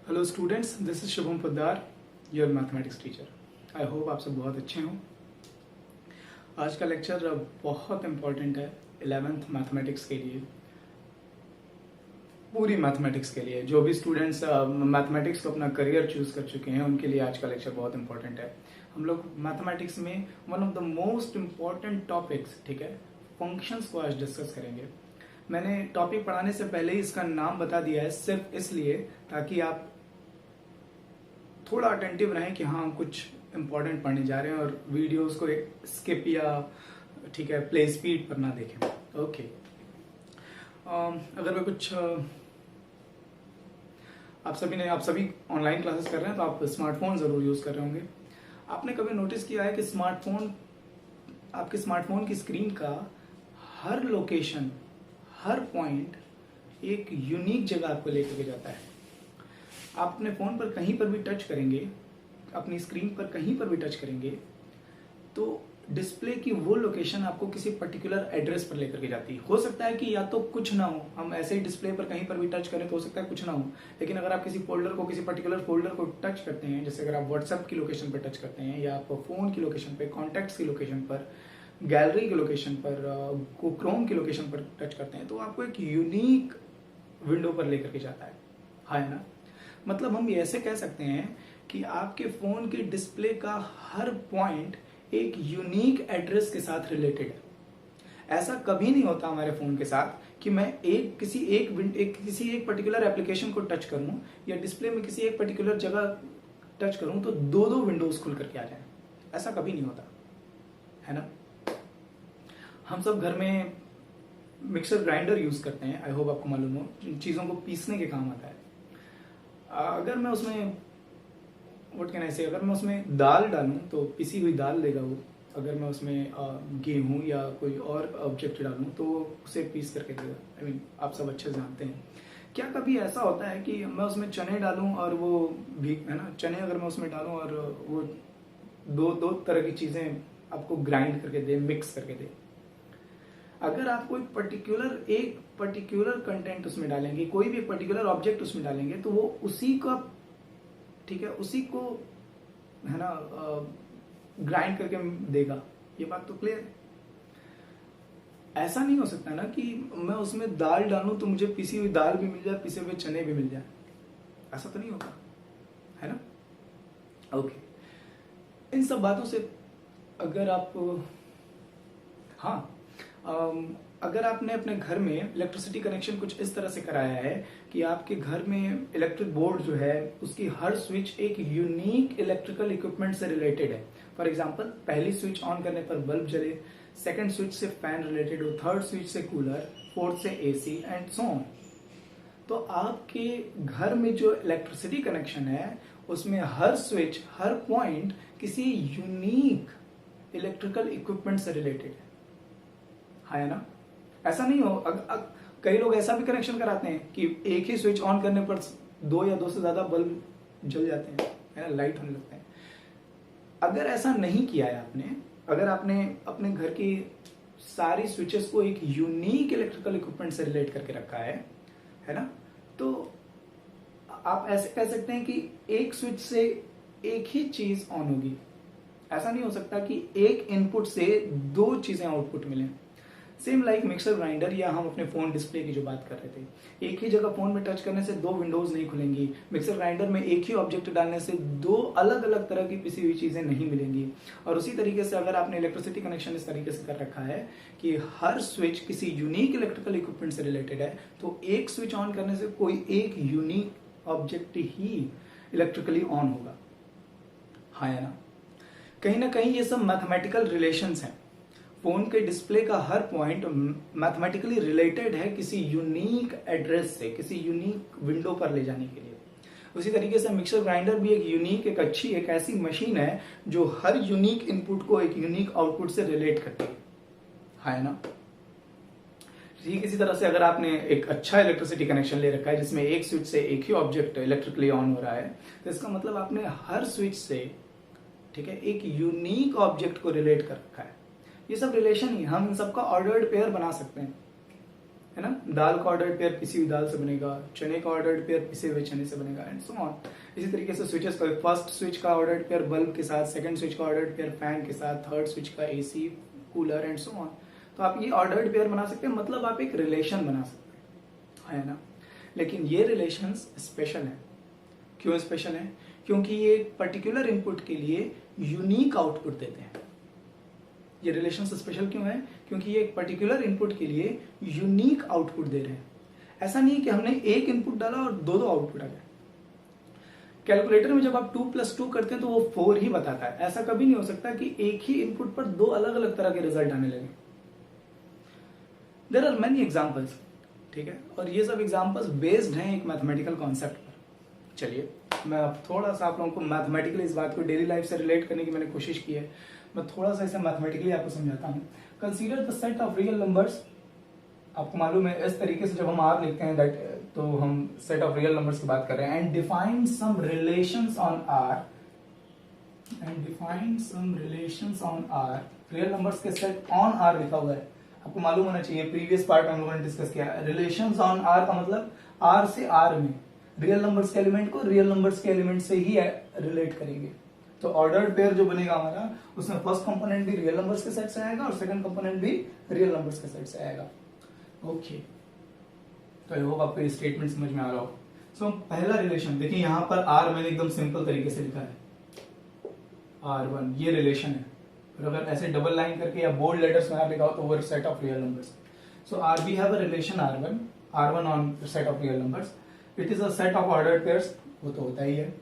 Hello students, this is Shubham Poddar, your mathematics teacher. I hope आप सब बहुत अच्छे हों। आज का लेक्चर बहुत इम्पॉर्टेंट है 11th मैथमेटिक्स के लिए, पूरी मैथमेटिक्स के लिए। जो भी स्टूडेंट्स मैथमेटिक्स को अपना करियर चूज कर चुके हैं उनके लिए आज का लेक्चर बहुत इंपॉर्टेंट है। हम लोग मैथमेटिक्स में one of the most important topics, ठीक है, फंक्शंस को आज डिस्कस करेंगे। मैंने टॉपिक पढ़ाने से पहले ही इसका नाम बता दिया है, सिर्फ इसलिए ताकि आप थोड़ा अटेंटिव रहें कि हाँ, कुछ इंपॉर्टेंट पढ़ने जा रहे हैं और वीडियोस को एक स्किप या ठीक है प्ले स्पीड पर ना देखें। ओके, अगर मैं कुछ आप सभी ऑनलाइन क्लासेस कर रहे हैं तो आप स्मार्टफोन जरूर यूज कर रहे होंगे। आपने कभी नोटिस किया है कि आपके स्मार्टफोन की स्क्रीन का हर लोकेशन, हर पॉइंट एक यूनिक जगह आपको लेकर के जाता है। आप अपने फोन पर कहीं पर भी टच करेंगे, अपनी स्क्रीन पर कहीं पर भी टच करेंगे तो डिस्प्ले की वो लोकेशन आपको किसी पर्टिकुलर एड्रेस पर लेकर के जाती है। हो सकता है कि या तो कुछ ना हो, हम ऐसे ही डिस्प्ले पर कहीं पर भी टच करें तो हो सकता है कुछ ना हो, लेकिन अगर आप किसी पर्टिकुलर फोल्डर को टच करते हैं, जैसे अगर आप व्हाट्सएप की लोकेशन पर टच करते हैं या आप फोन की लोकेशन पर, कॉन्टैक्ट्स की लोकेशन पर, गैलरी की लोकेशन पर, क्रोम की लोकेशन पर टच करते हैं तो आपको एक यूनिक विंडो पर लेकर के जाता है। हाँ ना, मतलब हम ये ऐसे कह सकते हैं कि आपके फोन के डिस्प्ले का हर पॉइंट एक यूनिक एड्रेस के साथ रिलेटेड है। ऐसा कभी नहीं होता हमारे फोन के साथ कि मैं किसी एक पर्टिकुलर एप्लीकेशन को टच करूं या डिस्प्ले में किसी एक पर्टिकुलर जगह टच करूं तो दो दो विंडोज खुल करके आ जाएं। ऐसा कभी नहीं होता है ना। हम सब घर में मिक्सर ग्राइंडर यूज करते हैं, आई होप आपको मालूम हो, चीजों को पीसने के काम आता है। अगर मैं उसमें अगर मैं उसमें दाल डालूं तो पिसी हुई दाल देगा वो। अगर मैं उसमें गेहूं या कोई और ऑब्जेक्ट डालूं तो उसे पीस करके देगा। आई मीन आप सब अच्छे से जानते हैं। क्या कभी ऐसा होता है कि मैं उसमें चने डालूं और वो भी है ना, चने अगर मैं उसमें डालूं और वो दो तरह की चीजें आपको ग्राइंड करके दे, मिक्स करके दे। अगर आप कोई एक पर्टिकुलर कंटेंट उसमें डालेंगे, कोई भी एक पर्टिकुलर ऑब्जेक्ट उसमें डालेंगे तो वो उसी का, ठीक है, उसी को है ना ग्राइंड करके देगा। ये बात तो क्लियर है। ऐसा नहीं हो सकता ना कि मैं उसमें दाल डालूं तो मुझे पिसी हुई दाल भी मिल जाए, पिसे हुए चने भी मिल जाए। ऐसा तो नहीं होता है ना। ओके, इन सब बातों से अगर आप अगर आपने अपने घर में इलेक्ट्रिसिटी कनेक्शन कुछ इस तरह से कराया है कि आपके घर में इलेक्ट्रिक बोर्ड जो है उसकी हर स्विच एक यूनिक इलेक्ट्रिकल इक्विपमेंट से रिलेटेड है। फॉर एग्जांपल, पहली स्विच ऑन करने पर बल्ब जले, सेकंड स्विच से फैन रिलेटेड हो, थर्ड स्विच से कूलर, फोर्थ से एसी एंड सो ऑन। तो आपके घर में जो इलेक्ट्रिसिटी कनेक्शन है उसमें हर स्विच, हर पॉइंट किसी यूनिक इलेक्ट्रिकल इक्विपमेंट से रिलेटेड है ना। ऐसा नहीं हो, कई लोग ऐसा भी कनेक्शन कराते हैं कि एक ही स्विच ऑन करने पर दो या दो से ज्यादा बल्ब जल जाते हैं, है ना, लाइट होने लगते हैं। अगर ऐसा नहीं किया है आपने, अगर आपने अपने घर की सारी स्विचेस को एक यूनिक इलेक्ट्रिकल इक्विपमेंट से रिलेट करके रखा है ना, तो आप ऐसे कह सकते हैं कि एक स्विच से एक ही चीज ऑन होगी। ऐसा नहीं हो सकता कि एक इनपुट से दो चीजें आउटपुट मिले। सेम लाइक मिक्सर ग्राइंडर या हम अपने फोन डिस्प्ले की जो बात कर रहे थे, एक ही जगह फोन में टच करने से दो विंडोज नहीं खुलेंगी। मिक्सर ग्राइंडर में एक ही ऑब्जेक्ट डालने से दो अलग अलग तरह की पिसी हुई चीजें नहीं मिलेंगी। और उसी तरीके से अगर आपने इलेक्ट्रिसिटी कनेक्शन इस तरीके से कर रखा है कि हर स्विच किसी यूनिक इलेक्ट्रिकल इक्विपमेंट से रिलेटेड है तो एक स्विच ऑन करने से कोई एक unique object he electrically on होगा। हाँ या ना कहीं ये सब मैथमेटिकल रिलेशंस हैं। फोन के डिस्प्ले का हर पॉइंट मैथमेटिकली रिलेटेड है किसी यूनिक एड्रेस से, किसी यूनिक विंडो पर ले जाने के लिए। उसी तरीके से मिक्सर ग्राइंडर भी एक ऐसी मशीन है जो हर यूनिक इनपुट को एक यूनिक आउटपुट से रिलेट करती है ना। ठीक इसी तरह से अगर आपने एक अच्छा इलेक्ट्रिसिटी कनेक्शन ले रखा है जिसमें एक स्विच से एक ही ऑब्जेक्ट इलेक्ट्रिकली ऑन हो रहा है, तो इसका मतलब आपने हर स्विच से, ठीक है, एक यूनिक ऑब्जेक्ट को रिलेट कर रखा है। ये सब रिलेशन ही, हम इन सबका ऑर्डर्ड पेयर बना सकते हैं। है ना। दाल का ऑर्डर्ड पेयर पिसी हुई दाल से बनेगा, चने का ऑर्डर्ड पेयर पिसे हुए चने से बनेगा, एंड सो ऑन। इसी तरीके से स्विचेस का फर्स्ट स्विच का ऑर्डर्ड पेयर बल्ब के साथ, सेकंड स्विच का ऑर्डर्ड पेयर फैन के साथ, थर्ड स्विच का AC cooler, and so on. तो आप ये ऑर्डर्ड पेयर बना सकते हैं, मतलब आप एक रिलेशन बना सकते हैं, है ना। लेकिन ये रिलेशंस स्पेशल है। क्यों स्पेशल है? क्योंकि ये एक पर्टिकुलर इनपुट के लिए यूनिक आउटपुट देते हैं। ये रिलेशन स्पेशल क्यों है? क्योंकि ये एक पर्टिकुलर इनपुट के लिए यूनिक आउटपुट दे रहे हैं। ऐसा नहीं है कि हमने एक इनपुट डाला और दो आउटपुट आ गए। कैलकुलेटर में जब आप 2 + 2 करते हैं तो वो 4 ही बताता है। ऐसा कभी नहीं हो सकता कि एक ही इनपुट पर दो अलग अलग तरह के रिजल्ट आने लगे। देयर आर मेनी एग्जाम्पल्स, ठीक है, और ये सब एग्जाम्पल्स बेस्ड हैं एक मैथमेटिकल कॉन्सेप्ट पर। चलिए मैं अब थोड़ा सा आप लोगों को मैथमेटिकली इस बात को डेली लाइफ से रिलेट करने की मैंने कोशिश की है। मैं थोड़ा सा इसे मैथमेटिकली आपको समझाता हूँ। Consider the set of real numbers. आपको मालूम है इस तरीके से जब हम आर लिखते हैं दैट, तो हम सेट ऑफ रियल नंबर्स की बात कर रहे हैं। And define some relations on R, real numbers के सेट ऑन आर लिखा हुआ है। आपको मालूम होना चाहिए, प्रीवियस पार्ट में हम लोगों ने डिस्कस किया। रिलेशंस ऑन आर का मतलब आर से आर में रियल नंबर्स के एलिमेंट को रियल नंबर्स के एलिमेंट से ही रिलेट करेंगे। तो ऑर्डर्ड पेयर जो बनेगा हमारा, उसमें फर्स्ट कंपोनेंट भी रियल नंबर्स के सेट से आएगा और सेकंड कंपोनेंट भी रियल नंबर्स के सेट से आएगा। ओके, तो आई होप आपको ये स्टेटमेंट समझ में आ रहा हो। सो पहला रिलेशन देखिए, यहां पर आर मैंने एकदम सिंपल तरीके से लिखा है, R1 ये रिलेशन है। और अगर ऐसे डबल लाइन करके या बोल्ड लेटर्स में आर लिखा हो तो वो set of real numbers. So R we have a relation R1 on set of real numbers. It is a set of ordered pairs, वो तो होता ही है,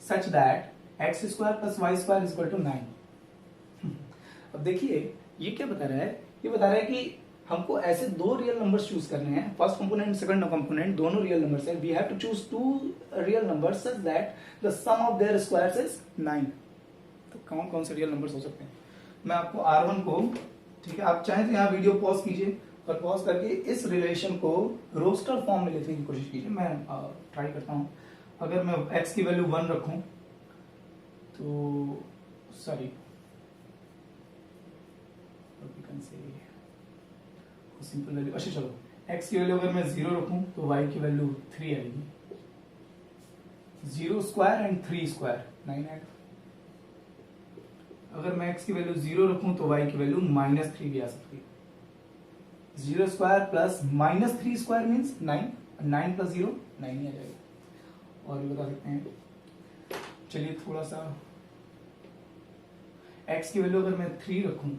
सच दैट x² + y² = 9। अब देखिए ये क्या बता रहा है? ये बता रहा है कि हमको ऐसे दो रियल नंबर्स चूज करने हैं, फर्स्ट कंपोनेंट सेकंड कंपोनेंट दोनों रियल नंबर्स है। We have to choose two real numbers such that the sum of their squares is 9। तो कौन कौन से रियल नंबर्स हो सकते हैं? मैं आपको R1 को, ठीक है, आप चाहें तो यहाँ वीडियो पॉज कीजिए और पॉज करके इस रिलेशन को रोस्टर फॉर्म में लिखने की कोशिश कीजिए। मैं ट्राई करता हूँ। अगर मैं x की वैल्यू 1 रखूं तो सॉरी सिंपल वैल्यू, अच्छा चलो x की वैल्यू अगर मैं 0 रखूं तो y की वैल्यू 3 आएगी। 0² एंड 3² 9 आएगा। अगर मैं x की वैल्यू 0 रखूं तो y की वैल्यू -3 भी आ सकती है। 0² + -3² मीन्स 9, 9 + 0 9 ही आ जाएगा। और भी बता सकते हैं, चलिए थोड़ा सा, x की वैल्यू अगर मैं 3 रखूं,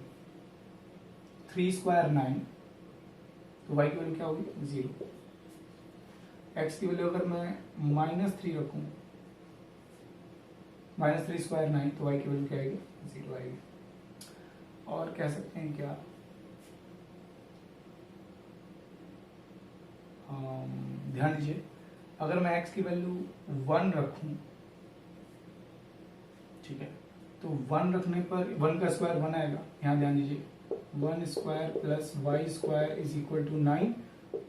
3² 9, तो y की वैल्यू क्या होगी? 0। x की वैल्यू अगर मैं -3 रखूं, -3² 9, तो y की वैल्यू क्या आएगी? 0 आएगी। और कह सकते हैं क्या, ध्यान दीजिए, अगर मैं x की वैल्यू 1 रखूं, ठीक है, तो 1 रखने पर 1 का स्क्वायर 1 आएगा। यहाँ ध्यान दीजिए, 1² + y² = 9।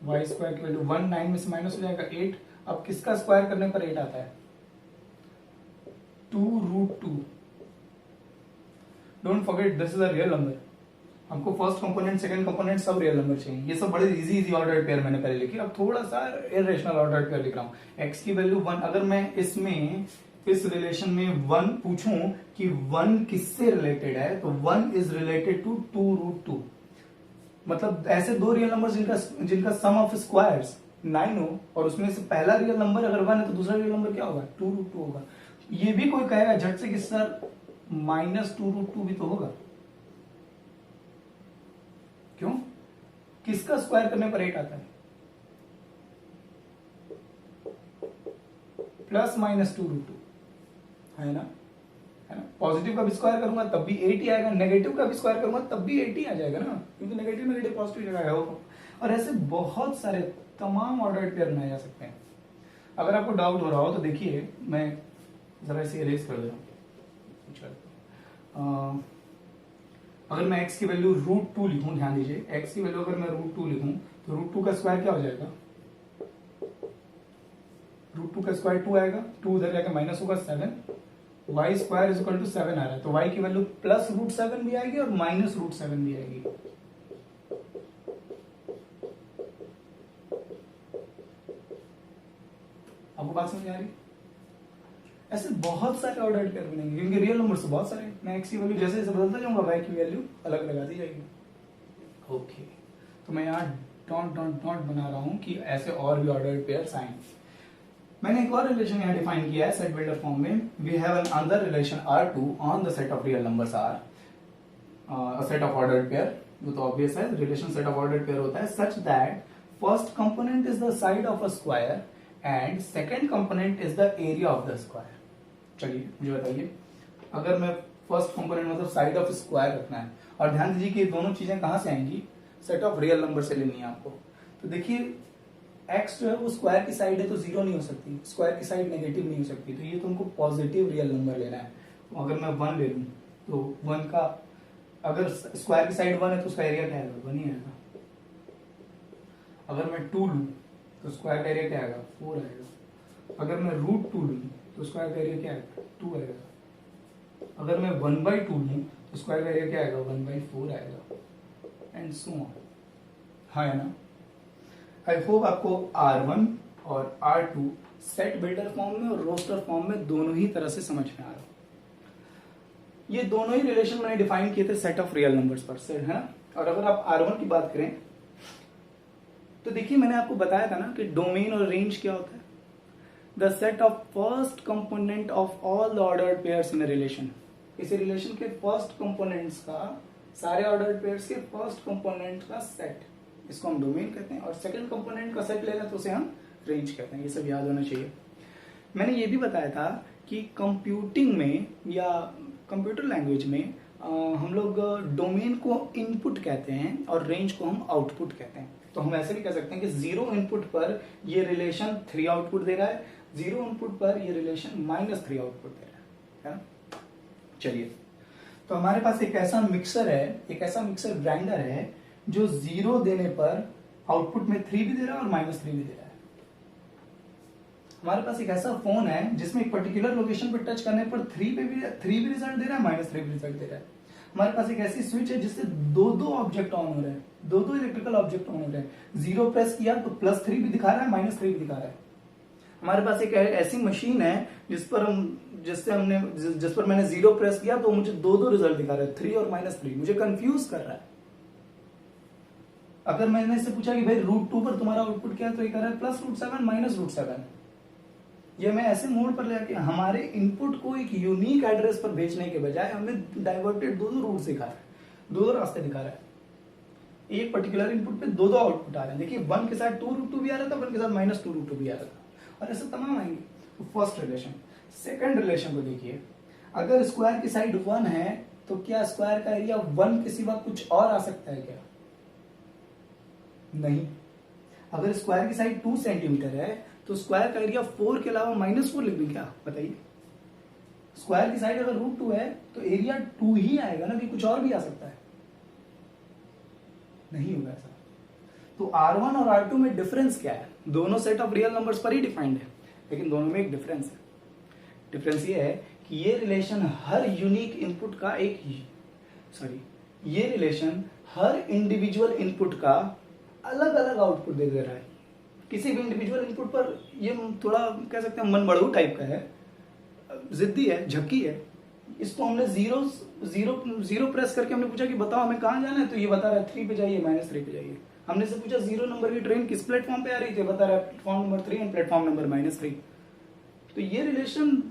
y² की वैल्यू 1, 9 में से माइनस हो जाएगा 8। अब किसका स्क्वायर करने पर 8 आता है? 2√2। Don't forget this is a real number. हमको फर्स्ट कंपोनेंट सेकंड कंपोनेंट सब रियल नंबर चाहिए। ये सब बड़े इजी ऑर्डर्ड पेयर मैंने पहले लिखे, अब थोड़ा सा इरेशनल ऑर्डर्ड पेयर लिख रहा हूँ। x की वैल्यू 1, अगर मैं इसमें इस रिलेशन में 1 पूछूं कि 1 किससे रिलेटेड है, तो 1 इज रिलेटेड टू 2√2। मतलब ऐसे दो रियल नंबर जिनका सम ऑफ स्क्वायर्स 9 हो, और उसमें से पहला रियल नंबर अगर 1 है तो दूसरा रियल नंबर क्या होगा? 2√2 होगा। ये भी कोई कहेगा झट से कि सर -2√2 भी तो होगा। क्यों? किसका स्क्वायर करने पर 8 आता है? +-2√2 है ना, है ना। पॉजिटिव का भी स्क्वायर करूंगा तब भी 8 ही आएगा, नेगेटिव का भी स्क्वायर करूंगा तब भी 8 ही आ जाएगा ना, क्योंकि नेगेटिव पॉजिटिव जगह है वो। और ऐसे बहुत सारे तमाम ऑर्डर्ड पेयर बनाए जा सकते हैं। अगर आपको डाउट हो रहा हो तो देखिए, मैं जरा इसे इरेज कर दे रहा हूं। अगर मैं x की वैल्यू √2 लिखूं, ध्यान दीजिए, x की वैल्यू अगर मैं √2 लिखूं तो √2 का स्क्वायर क्या हो जाएगा? √2 का स्क्वायर 2 आएगा, 2 उधर जाकर माइनस होगा 7, y² = 7 आ रहा है, तो y की वैल्यू +√7 भी आएगी और -√7 भी आएगी। आपको बात समझ आ रही? ऐसे बहुत सारे ऑर्डर्ड पेयर बनेंगे क्योंकि रियल नंबर से बहुत सारे, मैं एक्स की वैल्यू जैसे जैसे बदलता जाऊंगा वाई की वैल्यू अलग लगा दी जाएगी। ओके, तो मैं यहाँ डॉट डॉट डॉट बना रहा हूँ कि ऐसे और भी ऑर्डर्ड पेयर्स आए। मैंने एक और रिलेशन यहाँ डिफाइन किया है सेट बिल्डर फॉर्म में। We have an another relation R2 on the set of real numbers R, a set of ordered pair, वो तो ऑब्वियस है, relation set of ordered pair होता है such that first component is the side of a square and second component is the area of the square. चलिए मुझे बताइए, अगर मैं फर्स्ट कंपोनेंट मतलब साइड ऑफ स्क्वायर रखना है, और ध्यान दीजिए कि ये दोनों चीजें कहां से आएंगी, सेट ऑफ रियल नंबर से लेनी है आपको। तो देखिए x जो है वो स्क्वायर की साइड है तो जीरो नहीं हो सकती, स्क्वायर की साइड नेगेटिव नहीं हो सकती, तो ये तुमको पॉजिटिव रियल नंबर लेना है। तो अगर मैं 1 ले लूं तो 1 का अगर स्क्वायर की साइड 1 है तो उसका एरिया क्या आएगा, 1 ही आएगा। अगर मैं 2 लूं तो स्क्वायर का एरिया क्या आएगा, 4 आएगा। अगर मैं √2 लूं तो स्क्वायर का एरिया क्या आएगा, 2 आएगा। अगर मैं 1/2 लूं तो स्क्वायर का एरिया क्या आएगा, 1/4 आएगा, एंड सो ऑन। हाँ है ना? आई होप आपको R1 और R2 सेट बिल्डर फॉर्म में और रोस्टर फॉर्म में दोनों ही तरह से समझ में आ रहा। ये दोनों ही रिलेशन मैंने डिफाइन किए थे सेट ऑफ रियल नंबर्स पर से, है ना? और अगर आप R1 की बात करें तो देखिए मैंने आपको बताया था ना कि डोमेन और रेंज क्या होता है, the set of first component of all the ordered pairs in a relation. इस रिलेशन के फर्स्ट कंपोनेंट्स का, सारे ऑर्डर्ड पेयर्स के फर्स्ट कंपोनेंट का सेट, इसको हम डोमेन कहते हैं, और सेकंड कंपोनेंट का सेट लेना तो उसे हम रेंज कहते हैं। ये सब याद होना चाहिए। मैंने ये भी बताया था कि कंप्यूटिंग में या कंप्यूटर लैंग्वेज में हम लोग डोमेन को इनपुट कहते हैं और रेंज को हम आउटपुट कहते हैं। तो हम ऐसे भी कह सकते हैं कि 0 इनपुट पर ये रिलेशन 3 आउटपुट दे रहा है, 0 इनपुट पर ये रिलेशन -3 आउटपुट दे रहा है ना? चलिए, तो हमारे पास एक ऐसा मिक्सर है, एक ऐसा मिक्सर ग्राइंडर है जो 0 देने पर आउटपुट में 3 भी दे रहा है और -3 भी दे रहा है। हमारे पास एक ऐसा फोन है जिसमें एक पर्टिकुलर लोकेशन पर टच करने पर 3 भी रिजल्ट दे रहा है, -3 भी रिजल्ट दे रहा है। हमारे पास एक ऐसी स्विच है जिससे दो ऑब्जेक्ट ऑन हो रहे हैं, दो इलेक्ट्रिकल ऑब्जेक्ट ऑन हो रहे हैं। 0 प्रेस किया तो +3 भी दिखा रहा है, -3 भी दिखा रहा है। हमारे पास एक ऐसी मशीन है जिस पर मैंने 0 प्रेस किया तो मुझे दो रिजल्ट दिखा रहा है, 3 और -3, मुझे कंफ्यूज कर रहा है। अगर मैंने इससे पूछा कि भाई √2 पर तुम्हारा आउटपुट क्या है, तो ये कह रहा है +√7 -√7। ये मैं ऐसे मोड पर लेके हमारे इनपुट को एक यूनिक एड्रेस पर भेजने के बजाय हमें डाइवर्टेड दो रूट दिखा रहा है, दो रास्ते दिखा रहा है। एक पर्टिकुलर इनपुट पे दो आउटपुट आ रहे हैं। देखिए 1 के साथ 2√2 भी आ रहा था, 1 के साथ -2√2 भी आ रहा था, और ऐसे तमाम आएंगे। तो फर्स्ट रिलेशन। सेकंड रिलेशन को देखिए, अगर स्क्वायर की साइड 1 है तो क्या स्क्वायर का एरिया 1 के सिवा कुछ और आ सकता है क्या? नहीं। अगर स्क्वायर की साइड 2 सेंटीमीटर है तो स्क्वायर का एरिया 4 के अलावा -4 लिख दूं क्या? बताइए। स्क्वायर की साइड अगर √2 है तो एरिया 2 ही आएगा ना, कि कुछ और भी आ सकता है? नहीं होगा ऐसा। तो R1 और R2 में डिफरेंस क्या है? दोनों सेट ऑफ रियल नंबर्स पर ही डिफाइंड है, लेकिन दोनों में एक डिफरेंस है। डिफरेंस ये है कि ये रिलेशन हर यूनिक इनपुट का ये रिलेशन हर इंडिविजुअल इनपुट का अलग अलग आउटपुट दे रहा है। किसी भी इंडिविजुअल इनपुट पर ये थोड़ा कह सकते हैं मन बढ़ू टाइप का है, जिद्दी है, झक्की है। इसको हमने जीरो प्रेस करके हमने पूछा कि बताओ हमें कहाँ जाना है, तो ये बता रहा है 3 पे जाइए, -3 पे जाइए। हमने से पूछा 0 नंबर की ट्रेन किस प्लेटफॉर्म पे आ रही थी, बता रहा है platform number 3 and platform number -3। तो ये रिलेशन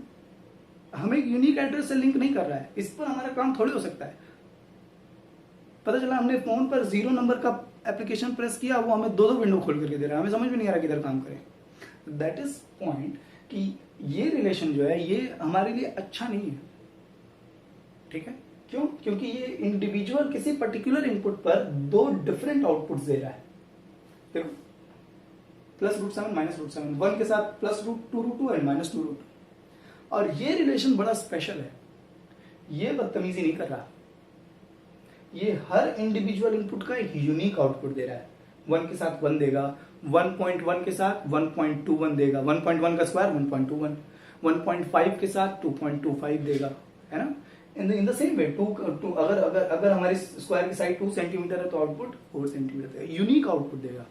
हमें एक यूनिक एड्रेस से लिंक नहीं कर रहा है, इस पर हमारा काम थोड़ी हो सकता है। पता चला हमने फोन पर 0 नंबर का एप्लीकेशन प्रेस किया, वो हमें दो विंडो खोल करके दे रहा है, हमें समझ में नहीं आ रहा किधर काम करें। दैट इज पॉइंट कि ये रिलेशन जो है ये हमारे लिए अच्छा नहीं है। ठीक है, क्यों? क्योंकि ये इंडिविजुअल किसी पर्टिकुलर इनपुट पर दो डिफरेंट आउटपुट्स दे रहा है। देखो +√7 -√7, 1 के साथ +2√2 एंड -2√2। और ये रिलेशन बड़ा स्पेशल है, ये बदतमीजी नहीं कर रहा, ये हर इंडिविजुअल इनपुट का एक यूनिक आउटपुट दे रहा है। 1 के साथ 1 देगा, 1.1 के साथ 1.21 देगा, 1.1 का स्क्वायर 1.21, 1.5 के साथ 2.25 देगा, है ना? इन द सेम वे अगर हमारी स्क्वायर की साइड 2 सेंटीमीटर है तो आउटपुट 4 सेंटीमीटर देगा, यूनिक आउटपुट देगा।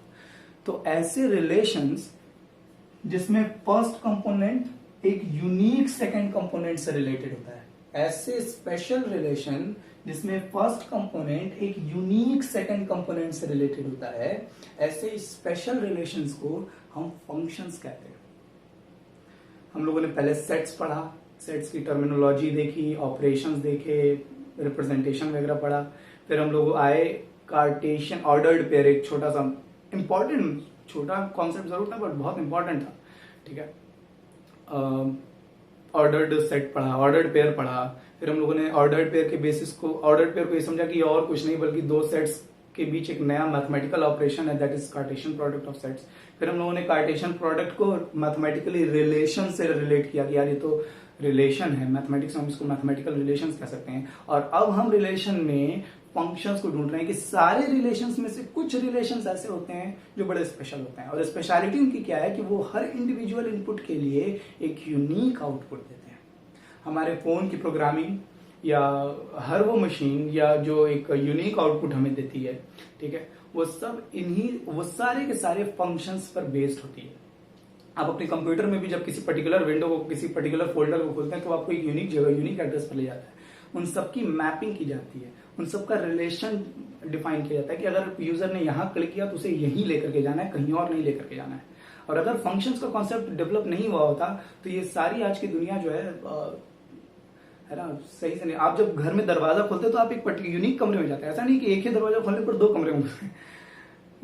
तो ऐसे रिलेशंस जिसमें फर्स्ट कंपोनेंट एक यूनिक सेकंड कंपोनेंट से रिलेटेड होता है। ऐसे स्पेशल रिलेशन जिसमें फर्स्ट कंपोनेंट एक यूनिक सेकंड कंपोनेंट से रिलेटेड होता है, ऐसे स्पेशल रिलेशंस को हम फंक्शंस कहते हैं। हम लोगों ने पहले सेट्स पढ़ा, सेट्स की टर्मिनोलॉजी देखी, ऑपरेशंस देखे, रिप्रेजेंटेशन वगैरह पढ़ा। फिर हम लोग आए कार्टेशियन ऑर्डर्ड पेयर, एक छोटा सा इंपॉर्टेंट, छोटा कॉन्सेप्ट जरूर था बट बहुत इंपॉर्टेंट था, ठीक है। ऑर्डर्ड सेट पढ़ा, ऑर्डर्ड पेयर पढ़ा। फिर हम लोगों ने ऑर्डर्ड पेयर के बेसिस को, ऑर्डर्ड पेयर को ये समझा कि और कुछ नहीं बल्कि दो सेट्स के बीच एक नया मैथमेटिकल ऑपरेशन है, that is Cartesian product of sets. फिर हम लोगों ने कार्टेशियन प्रोडक्ट को मैथमेटिकली रिलेशन से रिलेट किया कि यार ये तो रिलेशन है, मैथमेटिक्स में हम इसको मैथमेटिकल रिलेशन कह सकते हैं। और अब हम रिलेशन में फंक्शंस को ढूंढ रहे हैं कि सारे रिलेशंस में से कुछ रिलेशंस ऐसे होते हैं जो बड़े स्पेशल होते हैं, और स्पेशलिटी उनकी क्या है कि वो हर इंडिविजुअल इनपुट के लिए एक यूनिक आउटपुट देते हैं। हमारे फोन की प्रोग्रामिंग या हर वो मशीन या जो एक यूनिक आउटपुट हमें देती है, ठीक है, वो सारे के सारे फंक्शंस पर बेस्ड होती है। आप अपने कंप्यूटर में भी जब किसी पर्टिकुलर विंडो को, किसी पर्टिकुलर फोल्डर को खोलते हैं तो आपको एक यूनिक जगह, यूनिक एड्रेस पर ले जाता है। उन सबकी मैपिंग की जाती है, उन सबका रिलेशन डिफाइन किया जाता है कि अगर यूजर ने यहां क्लिक किया तो उसे यहीं लेकर के जाना है, कहीं और नहीं लेकर के जाना है। और अगर फंक्शंस का कॉन्सेप्ट डेवलप नहीं हुआ होता तो ये सारी आज की दुनिया जो है ना, सही से नहीं। आप जब घर में दरवाजा खोलते तो आप एक यूनिक कमरे में जाते हैं, ऐसा नहीं कि एक ही दरवाजा खोलने पर दो कमरे होंगे।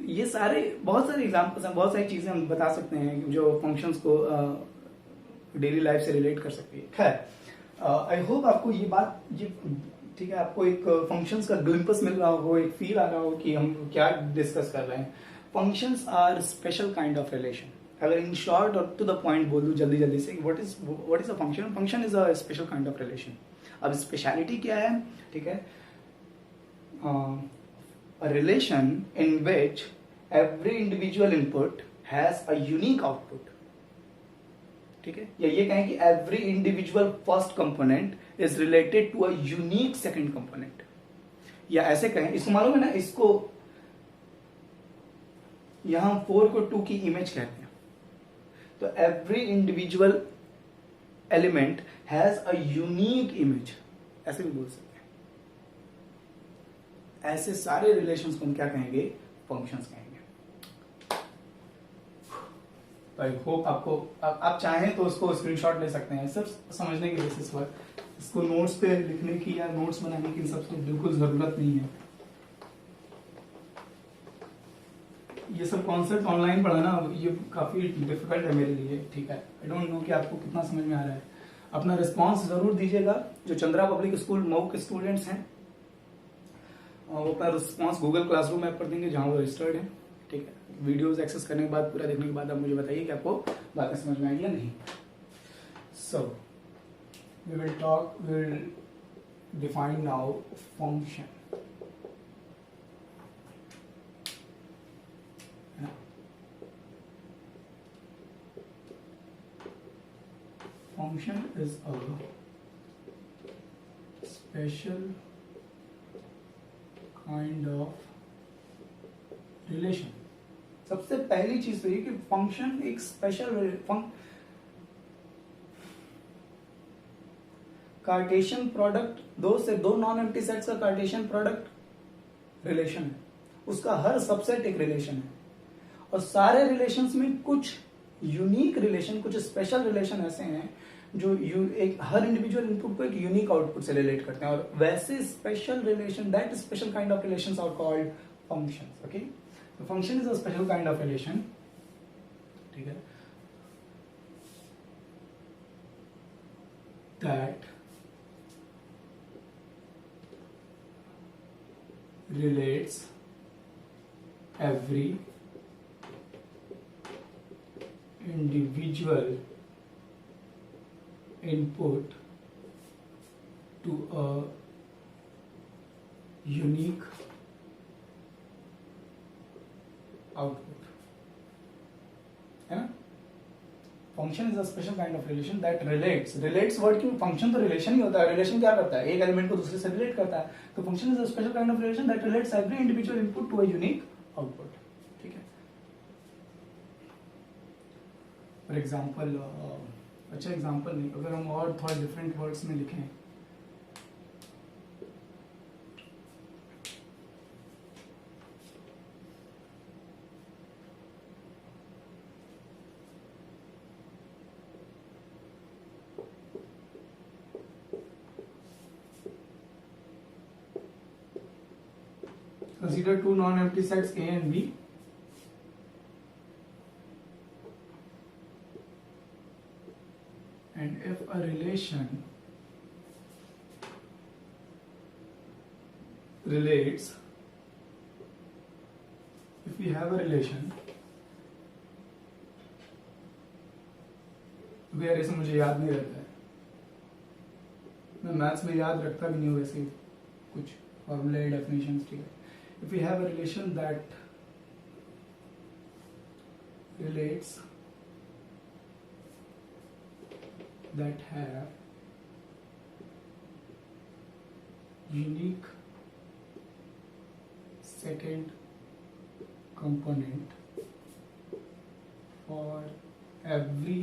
ये सारे बहुत सारे एग्जाम्पल्स हैं, बहुत सारी चीजें हम बता सकते हैं जो फंक्शंस को डेली लाइफ से रिलेट कर सकती है। खैर, आई होप आपको ये बात, ये ठीक है, आपको एक फंक्शंस का ग्लिम्पस मिल रहा हो, एक फील आ रहा हो कि हम क्या डिस्कस कर रहे हैं। Functions are special kind of relation. अगर इन शॉर्ट और टू द पॉइंट बोल दूं जल्दी जल्दी से, what is a function? Function is a special kind of relation. अब स्पेशलिटी क्या है, ठीक है, a relation in which every individual input has a unique output, ठीक है, या ये कहें कि every individual first component is related to a unique second component, या ऐसे कहें, इसको मालूम है ना, इसको यहां 4 को 2 की इमेज कहते हैं। तो every individual element has a unique image, ऐसे भी बोल सकते हैं। ऐसे सारे रिलेशंस को हम क्या कहेंगे? फंक्शंस कहेंगे। तो आई होप आपको, आप चाहें तो उसको स्क्रीनशॉट ले सकते हैं, सब समझने के बेसिस पर। इसको नोट्स पे लिखने की या नोट्स बनाने की सबसे बिल्कुल जरूरत नहीं है। ये सब कॉन्सेप्ट ऑनलाइन पढ़ाना ये काफी डिफिकल्ट है मेरे लिए, ठीक है। आई डोंट नो कि आपको कितना समझ में आ रहा है। अपना रिस्पॉन्स जरूर दीजिएगा। जो चंद्रा पब्लिक स्कूल मऊ के स्टूडेंट्स हैं वो अपना रिस्पॉन्स गूगल क्लासरूम ऐप पर देंगे जहां वो रजिस्टर्ड है, ठीक है। वीडियोस एक्सेस करने के बाद, पूरा देखने के बाद आप मुझे बताइए कि आपको बातें समझ में आई या नहीं। So we will define now function. Function is a special kind of relation। सबसे पहली चीज तो ये कि फंक्शन एक स्पेशल कार्टेशियन प्रोडक्ट, दो नॉन एम्प्टी सेट्स का कार्टेशियन प्रोडक्ट रिलेशन है, उसका हर सबसेट एक रिलेशन है। और सारे रिलेशंस में कुछ यूनिक रिलेशन, कुछ स्पेशल रिलेशन ऐसे हैं जो एक हर इंडिविजुअल इनपुट को एक यूनिक आउटपुट से रिलेट करते हैं। और वैसे special relation, that special kind of relations are called functions. Okay, तो function is a special kind of relation, ठीक है, that relates every individual input to a unique output, है ना। Function is a special kind of relation that relates word क्यों? Function तो relation ही होता है। Relation क्या करता है? एक एलिमेंट को दूसरे से रिलेट करता है। तो function is a special kind of relation that relates every individual input to a unique output, ठीक है। फॉर एग्जाम्पल, अच्छा एग्जाम्पल नहीं, अगर हम और थोड़ा डिफरेंट वर्ड्स में लिखें, consider two non-empty sets A and B. And if a relation relates, if we have a relation, यार ऐसे मुझे याद नहीं रहता है, मैं मैथ्स में याद रखता भी नहीं हूँ वैसे कुछ फॉर्मूले डेफिनेशंस, ठीक है. If we have a relation that relates, that have unique second component for every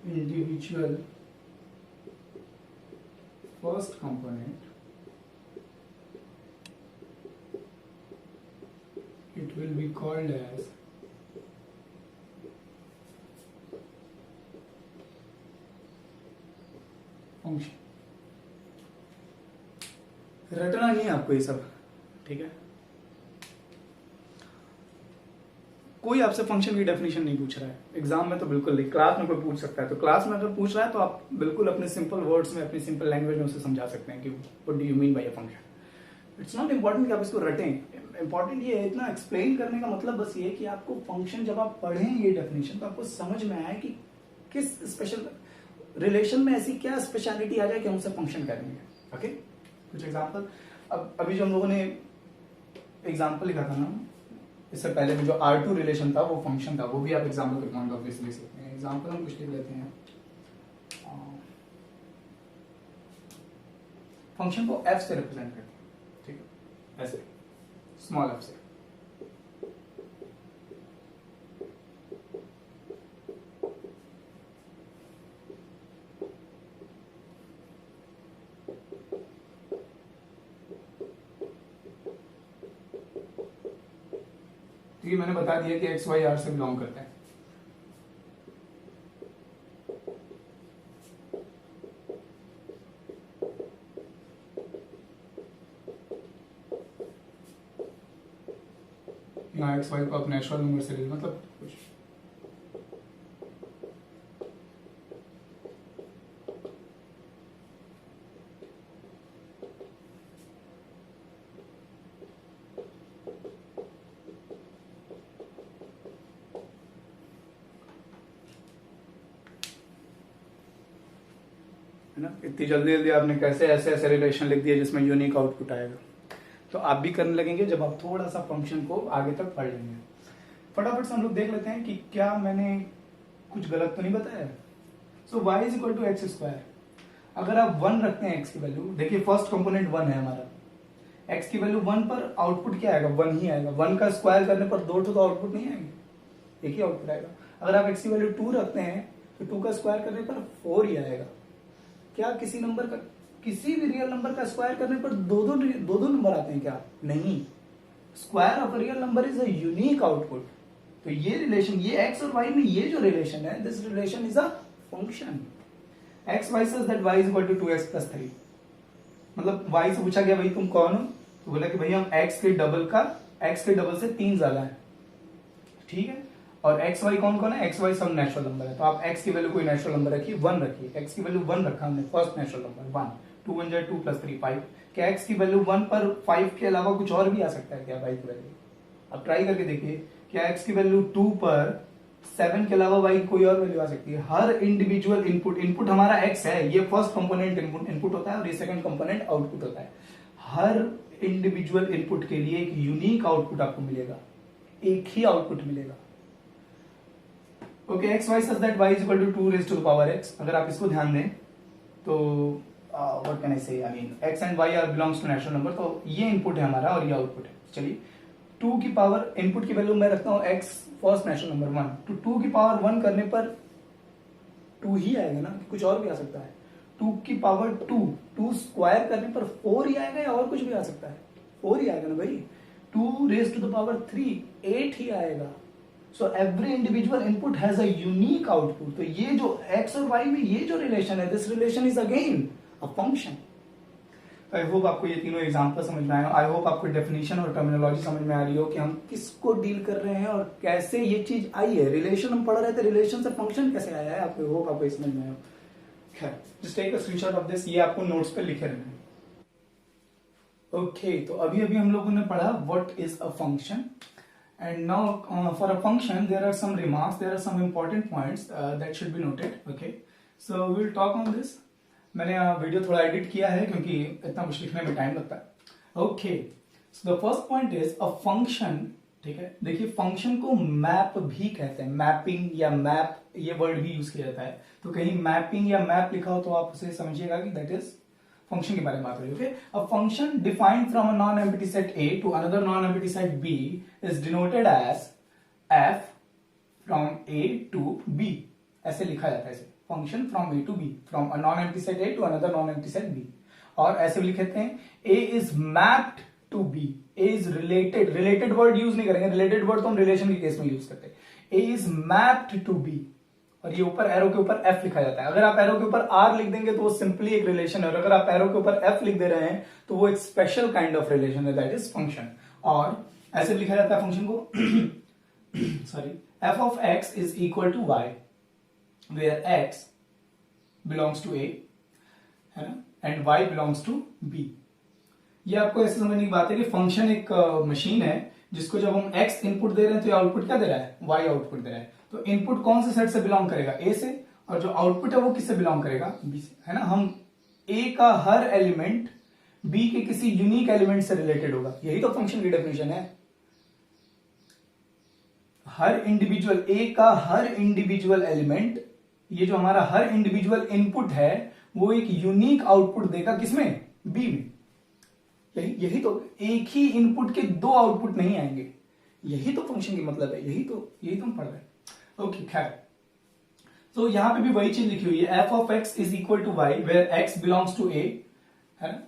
individual first component, it will be called as function. रटना नहीं है आपको ये सब, ठीक है. कोई आपसे फंक्शन की डेफिनेशन नहीं पूछ रहा है एग्जाम में, तो बिल्कुल नहीं. क्लास में कोई पूछ सकता है, तो क्लास में अगर पूछ रहा है तो आप बिल्कुल अपने सिंपल वर्ड्स में, अपनी सिंपल लैंग्वेज में उसे समझा सकते हैं कि what do you mean by a function. It's not important कि आप इसको रटें, इंपॉर्टेंट ये है, इतना एक्सप्लेन करने का मतलब बस ये कि आपको फंक्शन जब आप पढ़ें ये डेफिनेशन तो आपको समझ में आए कि किस स्पेशल रिलेशन में ऐसी क्या स्पेशलिटी आ जाए कि हम उसे फंक्शन करेंगे. ओके, कुछ एग्जांपल. अब अभी जो हम लोगों ने एग्जांपल लिखा था ना, इससे पहले में जो R2 रिलेशन था वो फंक्शन था, वो भी आप एग्जांपल के पॉइंट ऑफ व्यू से लिख सकते हैं. एग्जांपल हम कुछ लिख लेते हैं. फंक्शन को f से रिप्रेजेंट करते हैं, ठीक है, ऐसे स्मॉल f से. ये मैंने बता दिया कि एक्स वाई आर से बिलोंग करते हैं. यहाँ एक्स वाई को आप नेचुरल नंबर से ले, मतलब कुछ है ना. इतनी जल्दी जल्दी आपने कैसे ऐसे ऐसे रिलेशन लिख दिए जिसमें यूनिक आउटपुट आएगा. तो आप भी करने लगेंगे जब आप थोड़ा सा फंक्शन को आगे तक पढ़ लेंगे. फटाफट से हम लोग देख लेते हैं कि क्या मैंने कुछ गलत तो नहीं बताया. So y is equal to x square. अगर आप 1 रखते हैं x की वैल्यू, देखिए फर्स्ट कंपोनेंट 1 है हमारा, x की वैल्यू 1 पर आउटपुट क्या आएगा, 1 ही आएगा. 1 का स्क्वायर करने पर 2 तो आउटपुट नहीं आएंगे, एक ही आउटपुट आएगा. अगर आप x की वैल्यू 2 रखते हैं तो 2 का स्क्वायर करने पर 4 ही आएगा. क्या किसी नंबर का, किसी भी रियल नंबर का स्क्वायर करने पर दो दो नंबर आते हैं क्या? नहीं. Square of real number is a unique output. तो ये रिलेशन, ये x और y में ये जो रिलेशन है, this relation is a function. x y says that y is equal to 2x plus 3. मतलब y से पूछा गया भाई तुम कौन हो, तो बोला कि भाई हम x के डबल से 3 ज्यादा है, ठीक है. और एक्स वाई कौन कौन है, एक्स वाई सब नेचुरल नंबर है. तो आप एक्स की वैल्यू कोई नेचुरल नंबर रखिए, 1 रखिए. एक्स की वैल्यू 1 रखा हमने, फर्स्ट नेचुरल नंबर 1. 2 1 2 प्लस 3 5. क्या एक्स की वैल्यू 1 पर 5 के अलावा कुछ और भी आ सकता है क्या वाई की वैल्यू? अब ट्राई करके देखिए, क्या एक्स की वैल्यू 2 पर 7 के अलावा वाई की कोई और वैल्यू आ सकती है? हर इंडिविजुअल इनपुट हमारा एक्स है, ये फर्स्ट कंपोनेंट इनपुट होता है और ये सेकंड कंपोनेंट आउटपुट होता है. हर इंडिविजुअल इनपुट के लिए एक यूनिक आउटपुट आपको मिलेगा, एक ही आउटपुट मिलेगा. Okay, x y such that y is equal to 2 raise to the power x. अगर आप इसको ध्यान दें तो what can I say, I mean x and y are belongs to natural number. तो ये इनपुट है हमारा और ये आउटपुट है. चलिए 2 की पावर इनपुट की वैल्यू मैं रखता हूं x फर्स्ट नेचुरल नंबर 1, तो 2 की पावर 1 करने पर 2 ही आएगा ना, कुछ और भी आ सकता है। 2 की पावर 2 स्क्वायर करने पर 4 ही आएगा या और कुछ भी आ सकता है? 4 ही आएगा ना भाई। 2 रेज टू द पावर 3 8 ही आएगा। So every individual input has a unique output. तो ये जो x और y में ये जो रिलेशन है, this relation is again a function. I hope आपको ये तीनों एग्जांपल समझ में आए। आई होप आपको डेफिनेशन और टर्मिनोलॉजी समझ में आ रही हो कि हम किसको डील कर रहे हैं और कैसे ये चीज आई है। रिलेशन हम पढ़ रहे थे, रिलेशन से फंक्शन कैसे आया है, आपको होप आपको समझ में आया। खैर, just take a screenshot of this, ये आपको नोट्स पे लिखे रहना है। ओके, तो अभी अभी हम लोगों ने पढ़ा what is a function, and now for a function there are some remarks, there are some important points that should be noted. Okay, so we will talk on this. मैंने वीडियो थोड़ा edit किया है क्योंकि इतना कुछ लिखने में time लगता है। Okay, so the first point is a function. ठीक है, देखिए फंक्शन को मैप भी कहते हैं, मैपिंग या मैप ये वर्ड भी यूज किया जाता है। तो कहीं मैपिंग या मैप लिखा हो तो आप उसे समझिएगा कि दैट इज फंक्शन के बारे में बात हो रही है। A function defined from a non empty set A to another non empty set B is denoted as f from A to B। ऐसे लिखा जाता है इसे, function from A to B, from a non empty set A to another non empty set B। और ऐसे भी लिख सकते हैं A is mapped to B, A is related. Related word use नहीं करेंगे, रिलेटेड वर्ड तो हम रिलेशन के केस में यूज करते हैं। A is mapped to B, और ये ऊपर एरो के ऊपर f लिखा जाता है। अगर आप एरो के ऊपर r लिख देंगे तो वो सिंपली एक रिलेशन है, और अगर आप एरो के ऊपर f लिख दे रहे हैं तो वो एक स्पेशल काइंड ऑफ रिलेशन है, दैट इज फंक्शन। और ऐसे लिखा जाता है फंक्शन को sorry, f of x is equal to y where x belongs to a, है ना, and y belongs to b। ये आपको ऐसे समझने की बात है कि फंक्शन एक मशीन है जिसको जब हम x इनपुट दे रहे हैं तो ये आउटपुट क्या दे रहा है, y आउटपुट दे रहा है। तो इनपुट कौन से सेट से बिलोंग करेगा, A से, और जो आउटपुट है वो किससे बिलोंग करेगा, B से, है ना। हम A का हर एलिमेंट B के किसी यूनिक एलिमेंट से रिलेटेड होगा, यही तो फंक्शन की डेफिनेशन है। हर इंडिविजुअल A का हर इंडिविजुअल एलिमेंट, ये जो हमारा हर इंडिविजुअल इनपुट है वो एक यूनिक आउटपुट देगा, किसमें, B में। यही तो, एक ही इनपुट के दो आउटपुट नहीं आएंगे, यही तो फंक्शन की मतलब है, यही तो हम पढ़ रहे हैं। ओके, खैर, तो यहां पे भी वही चीज लिखी हुई है, f of x is equal to y where x belongs to a, है ना।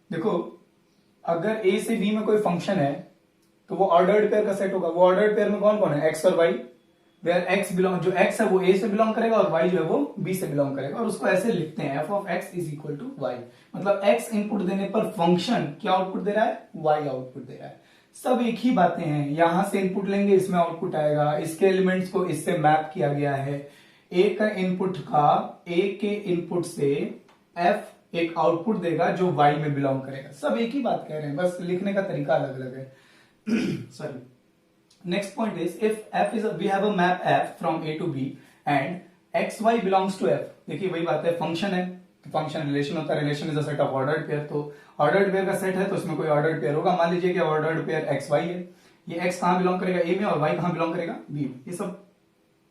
देखो, अगर a से b में कोई फंक्शन है तो वो ऑर्डर्ड पेयर का सेट होगा। वो ऑर्डर्ड पेयर में कौन कौन है, x और y, वेयर x बिलोंग, जो x है वो a से बिलोंग करेगा और y जो है वो b से बिलोंग करेगा, और उसको ऐसे लिखते हैं f of x is equal to y। मतलब x इनपुट देने पर फंक्शन क्या आउटपुट दे रहा है, y आउटपुट दे रहा है। सब एक ही बातें हैं, यहां से इनपुट लेंगे इसमें आउटपुट आएगा, इसके एलिमेंट्स को इससे मैप किया गया है। ए का इनपुट का, ए के इनपुट से एफ एक आउटपुट देगा जो वाई में बिलोंग करेगा। सब एक ही बात कह रहे हैं, बस लिखने का तरीका अलग अलग है। Sorry, next point is if f is we have a map f from A to B and x y belongs to f. देखिए वही बात है, फंक्शन है तो फंक्शन रिलेशन होता है, relation is a set of ordered pair. तो ordered pair का सेट है तो उसमें कोई ऑर्डर्ड पेयर होगा। मान लीजिए कि ऑर्डर्ड पेयर एक्स वाई है, ये एक्स कहां बिलोंग करेगा, ए में, और वाई कहां बिलोंग करेगा, बी में। ये सब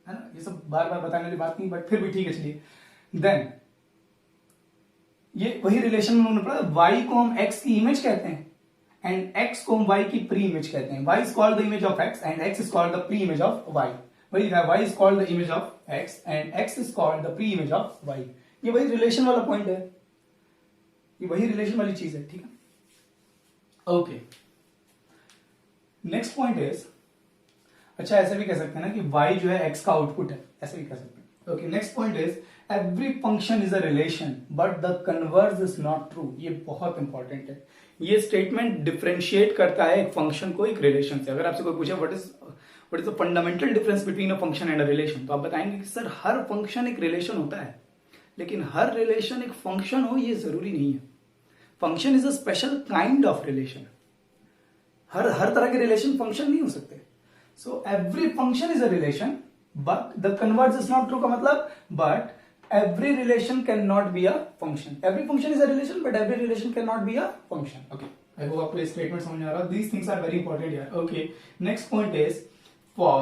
है ना, ये सब बार बार बताने वाली बात नहीं, बट फिर भी ठीक है, चलिए। देन ये वही रिलेशन में उन्होंने पढ़ा, वाई को हम एक्स की इमेज कहते हैं एंड एक्स को हम वाई की प्री इमेज कहते हैं। Y is called the image of x and x is called the pre image of y. वही है, y is called the image of x and x is called the pre image of y. ये वही relation वाला point है, ये वही relation वाली चीज है, ठीक है। ओके, नेक्स्ट पॉइंट इज, अच्छा ऐसे भी कह सकते हैं ना कि y जो है x का आउटपुट है, ऐसे भी कह सकते हैं। Okay, next point is every function is a relation but the converse is not true. ये बहुत इंपॉर्टेंट है, ये स्टेटमेंट डिफरेंशिएट करता है एक फंक्शन को एक रिलेशन से। अगर आपसे कोई पूछे what is the fundamental difference between a function and a relation, तो आप बताएंगे कि सर हर फंक्शन एक रिलेशन होता है, लेकिन हर रिलेशन एक फंक्शन हो ये जरूरी नहीं है। Function is a special kind of relation. हर तरह के रिलेशन फंक्शन नहीं हो सकते। So every function is a relation, but the converse is not true का मतलब, but every relation cannot be a function. Every function is a relation, but every relation cannot be a function. Okay, I hope आपको ये statement समझ में आ रहा है. These things are very important here. Okay, next point is for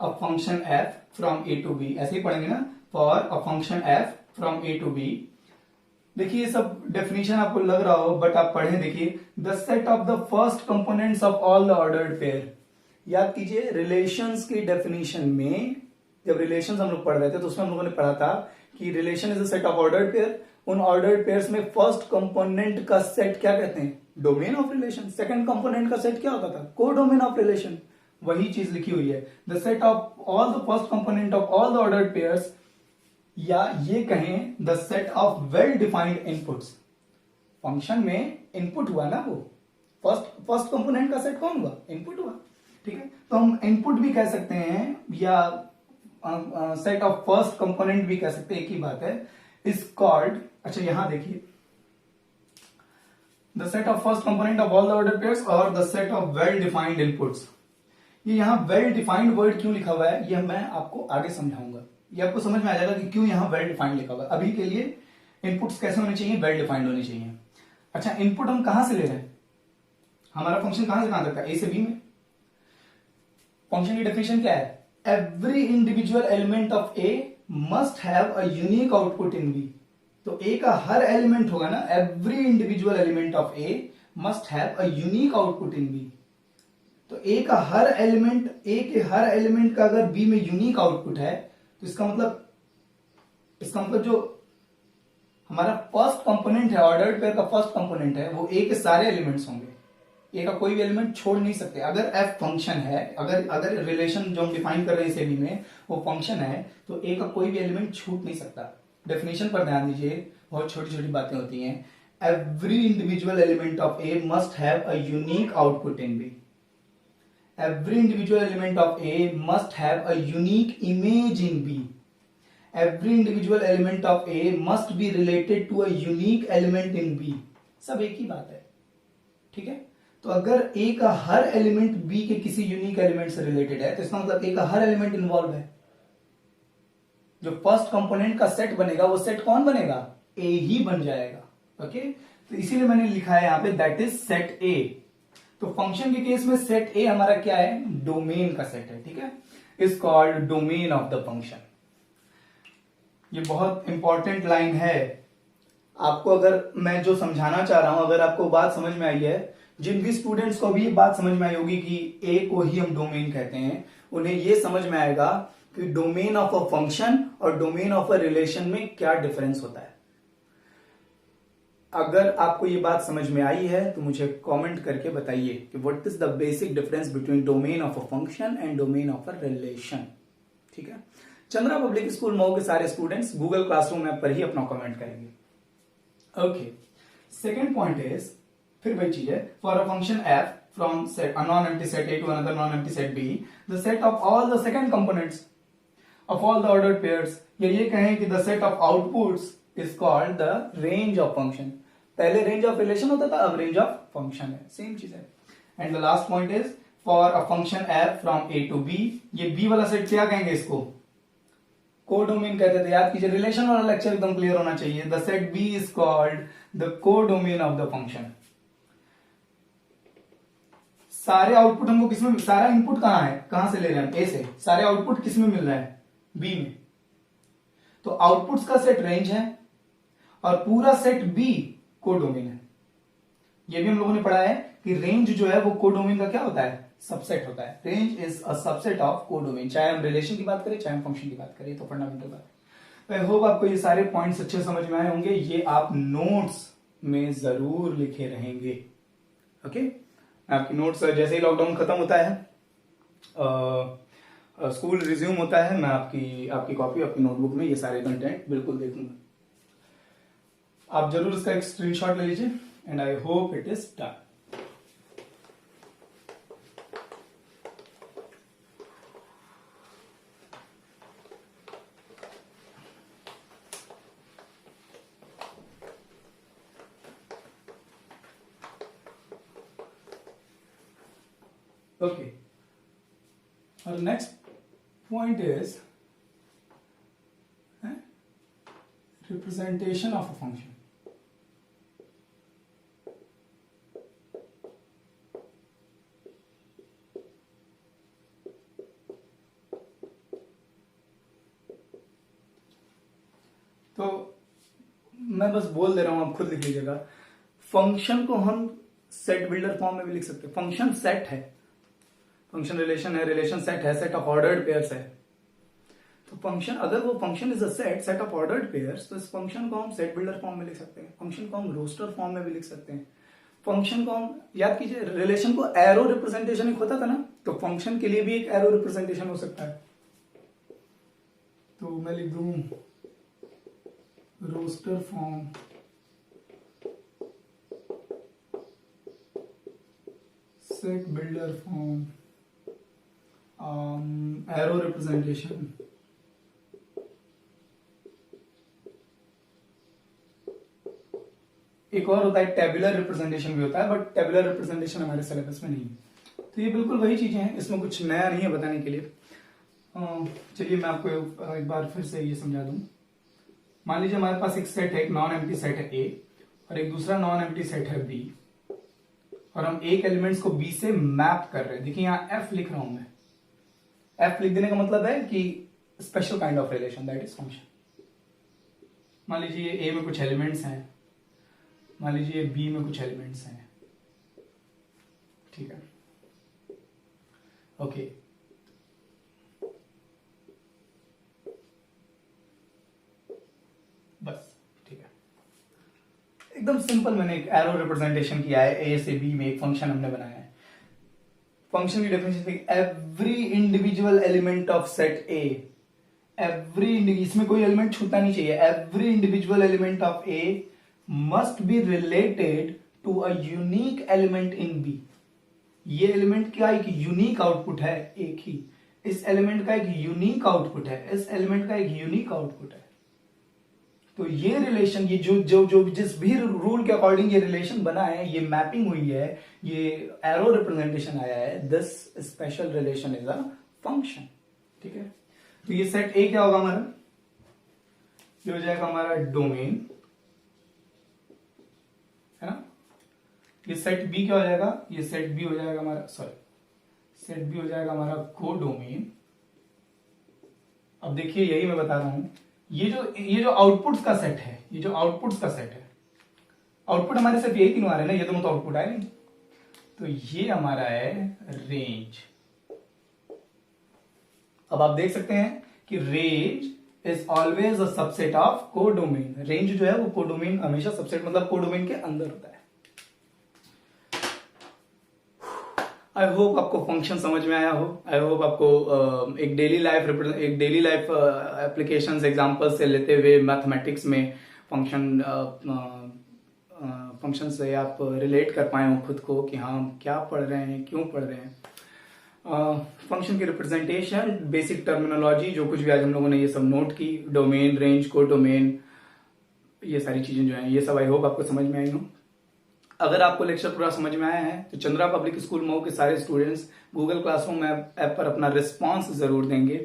a function f from a to b. ऐसे ही पढ़ेंगे ना, for a function f from a to b, देखिए ये सब डेफिनेशन आपको लग रहा हो, बट आप पढ़ें, देखिए the set of the first components of all the ordered pair. याद कीजिए रिलेशंस की डेफिनेशन में, जब रिलेशंस हम लोग पढ़ रहे थे तो उसमें हम लोगों ने पढ़ा था कि relation is a set of ordered pair. उन ऑर्डर्ड पेयर्स में फर्स्ट कंपोनेंट का सेट क्या कहते हैं? Domain of relation. Second component का सेट क्या होता था? Codomain of relation. वही चीज लिखी हुई है, the set of all the first component of all the ordered pairs, या ये कहें the set of well defined inputs. Function में इनपुट हुआ ना, वो फर्स्ट कंपोनेंट का सेट कौन हुआ? इनपुट हुआ। ठीक है, तो हम इनपुट भी कह सकते हैं या सेट ऑफ फर्स्ट कंपोनेंट भी कह सकते हैं, एक ही बात है। इज कॉल्ड, अच्छा यहां देखिए, the set of first component of all the order pairs और the set of well defined inputs. ये यहां वेल डिफाइंड वर्ड क्यों लिखा हुआ है, ये मैं आपको आगे समझाऊंगा। ये आपको समझ में आ जाएगा कि क्यों यहां वेल डिफाइंड लिखा हुआ है। अभी के लिए इनपुट्स कैसे होने चाहिए? वेल डिफाइंड होने चाहिए। अच्छा, इनपुट हम कहां से ले रहे हैं? हमारा फंक्शन कहां से कहां तक है? ए से बी में। फंक्शन की डेफिनेशन क्या है? Every individual element of A must have a unique output in B. तो ए का हर एलिमेंट होगा ना, every individual element of A must have a unique output in B. तो ए का हर एलिमेंट, ए के हर एलिमेंट का अगर बी में यूनिक आउटपुट है, तो इसका मतलब जो हमारा फर्स्ट कंपोनेंट है, ऑर्डर्ड पेयर का फर्स्ट कंपोनेंट है, वो ए के सारे एलिमेंट्स होंगे। ए का कोई भी एलिमेंट छोड़ नहीं सकते। अगर एफ फंक्शन है, अगर रिलेशन जो हम डिफाइन कर रहे हैं सेबी में वो फंक्शन है, तो ए का कोई भी एलिमेंट छूट नहीं सकता। डेफिनेशन पर ध्यान दीजिए, बहुत छोटी छोटी बातें होती हैं। Every individual element of A must have a unique output in B. Every individual element of A must have a unique image in B. Every individual element of A must be related to a unique element in B. सब एक ही बात है, ठीक है। तो अगर A का हर एलिमेंट B के किसी यूनिक एलिमेंट से रिलेटेड है, तो इसका मतलब A का हर एलिमेंट इन्वॉल्व है। जो फर्स्ट कंपोनेंट का सेट बनेगा, वो सेट कौन बनेगा? A ही बन जाएगा। ओके, तो इसीलिए मैंने लिखा है यहां पे दैट इज सेट A। तो फंक्शन के केस में सेट ए हमारा क्या है? डोमेन का सेट है, ठीक है। Is called domain of the function. ये बहुत इंपॉर्टेंट लाइन है। आपको अगर मैं जो समझाना चाह रहा हूं, अगर आपको बात समझ में आई है, जिन भी स्टूडेंट्स को भी ये बात समझ में आई होगी कि ए को ही हम डोमेन कहते हैं, उन्हें ये समझ में आएगा कि डोमेन ऑफ अ फंक्शन और डोमेन ऑफ अ रिलेशन में क्या डिफरेंस होता है। अगर आपको ये बात समझ में आई है तो मुझे कमेंट करके बताइए कि what is the basic difference between domain of a function and domain of a relation. ठीक है, चंद्रा पब्लिक स्कूल मऊ के सारे स्टूडेंट्स गूगल क्लासरूम ऐप पर ही अपना कमेंट करेंगे। ओके, सेकेंड पॉइंट इज, फिर वही चीज है, for a function f from set a non empty set A to another non empty set B, the set of all the second components of all the ordered pairs, या ये कहें कि the set of outputs is called the range of function. पहले range of relation होता था, अब range of function है, same चीज है। And the last point is for a function f from A to B, ये बी वाला set क्या कहेंगे? इसको कोडोमेन कहते थे। याद कीजिए, रिलेशन वाला लेक्चर एकदम क्लियर होना चाहिए। The set B is called the codomain of the function. सारे आउटपुट हमको किसमें, सारा इनपुट कहां है, कहां से ले रहे हैं? ए से। सारे आउटपुट किसमें मिल रहा है? बी में। तो आउटपुट्स का सेट रेंज है और पूरा सेट बी कोडोमेन है। ये भी हम लोगों ने पढ़ा है कि रेंज जो है वो कोडोमेन का क्या होता है? सबसेट होता है। Range is a subset of codomain, चाहे हम रिलेशन की बात करें चाहे हम फंक्शन की बात करें। तो फंडामेंटल बात है। आई होप आपको ये सारे पॉइंट्स अच्छे समझ में आए होंगे। ये आप नोट्स में जरूर लिखे रहेंगे। ओके, आपकी नोट्स जैसे ही लॉकडाउन खत्म होता है, स्कूल रिज्यूम होता है, मैं आपकी कॉपी आपकी नोटबुक में ये सारे कंटेंट बिल्कुल देखूंगा। आप जरूर इसका एक स्क्रीनशॉट ले लीजिए and I hope it is done. Okay, और next point is representation of a function. तो मैं बस बोल दे रहा हूं, आप खुद लिख लीजिएगा। फंक्शन को हम सेट बिल्डर फॉर्म में भी लिख सकते हैं। फंक्शन सेट है, फंक्शन रिलेशन है, रिलेशन सेट है, सेट ऑफ ऑर्डर्ड पेयर्स है। तो फंक्शन, अगर वो function is a set of ordered pairs, तो इस फंक्शन को हम सेट बिल्डर फॉर्म में लिख सकते हैं। फंक्शन को हम रोस्टर फॉर्म में भी लिख सकते हैं। फंक्शन को हम, याद कीजिए रिलेशन को एरो रिप्रेजेंटेशन एक होता था ना, तो फंक्शन के लिए भी एक एरो रिप्रेजेंटेशन हो सकता है। तो मैं लिख दूं roster form, set builder form, arrow representation, एक और होता है टेबुलर रिप्रेजेंटेशन भी होता है, बट टेबुलर रिप्रेजेंटेशन हमारे सिलेबस में नहीं है। तो ये बिल्कुल वही चीजें हैं, इसमें कुछ नया नहीं है बताने के लिए। चलिए मैं आपको एक बार फिर से ये समझा दूं। मान लीजिए हमारे पास एक सेट है, एक नॉन एम्प्टी सेट है ए, और एक दूसरा नॉन एम्प्टी सेट है बी, और हम एक एलिमेंट्स को बी से मैप कर रहे हैं। देखिए यहां एफ लिख रहा हूं मैं। एफ लिख देने का मतलब है कि special kind of relation, that is function. मान लीजिए ए में कुछ एलिमेंट्स हैं, मान लीजिए बी में कुछ एलिमेंट्स हैं, ठीक है, ओके। बस ठीक है, एकदम सिंपल मैंने एक एरो रिप्रेजेंटेशन किया है। ए से बी में एक फंक्शन हमने बनाया है। फंक्शन की डेफिनेशन थी every individual element of set A, every, इसमें कोई एलिमेंट छूटना नहीं चाहिए, every individual element of A must be related to a unique element in B. ये एलिमेंट का एक यूनिक आउटपुट है, एक ही, इस एलिमेंट का एक यूनिक आउटपुट है, इस एलिमेंट का एक यूनिक आउटपुट है। तो ये रिलेशन, ये जो जो जो जिस भी रूल के अकॉर्डिंग ये रिलेशन बना है, ये मैपिंग हुई है, ये एरो रिप्रेजेंटेशन आया है, this special relation is a function, ठीक है। तो ये सेट ए क्या होगा हमारा, ये हो जाएगा हमारा डोमेन, है ना। ये सेट बी क्या हो जाएगा, ये सेट बी हो जाएगा हमारा, सॉरी, सेट बी हो जाएगा हमारा को डोमेन। अब देखिए यही मैं बता रहा हूं, ये जो आउटपुट्स का सेट है, ये जो आउटपुट्स का सेट है, आउटपुट हमारे सिर्फ यही तीनों आ रहे हैं ना, ये दोनों तो आउटपुट आए नहीं। तो ये हमारा है रेंज। अब आप देख सकते हैं कि range is always a subset of codomain. Range जो है वो कोडोमेन हमेशा सबसेट, मतलब कोडोमेन के अंदर होता है। आई होप आपको फंक्शन समझ में आया हो। आई होप आपको एक डेली लाइफ एप्लीकेशंस एग्जांपल से लेते हुए मैथमेटिक्स में फंक्शन से आप रिलेट कर पाए हो खुद को कि हाँ हम क्या पढ़ रहे हैं, क्यों पढ़ रहे हैं। फंक्शन की रिप्रेजेंटेशन, बेसिक टर्मिनोलॉजी, जो कुछ भी आज हम लोगों ने ये सब नोट की, डोमेन, रेंज, को डोमेन, ये सारी चीजें जो हैं, ये सब आई होप आपको समझ में आई हो। अगर आपको लेक्चर पूरा समझ में आया है तो चंद्रा पब्लिक स्कूल मऊ के सारे स्टूडेंट्स गूगल क्लासरूम ऐप पर अपना रिस्पांस जरूर देंगे।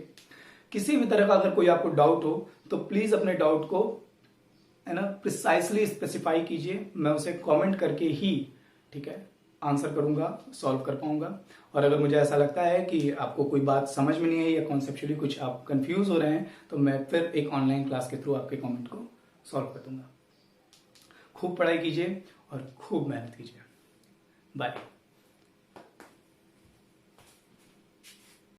किसी भी तरह का अगर कोई आपको डाउट हो तो प्लीज अपने डाउट को, है ना, प्रिसाइसली स्पेसिफाई कीजिए। मैं उसे कमेंट करके ही, ठीक है, आंसर करूंगा, सॉल्व कर पाऊंगा। और अगर मुझे ऐसा लगता है कि आपको कोई बात समझ में नहीं है या कॉन्सेप्चुअली कुछ आप कंफ्यूज हो रहे हैं, तो मैं फिर एक ऑनलाइन क्लास के थ्रू आपके कमेंट को सॉल्व कर दूंगा। खूब पढ़ाई कीजिए और खूब मेहनत कीजिए। बाय।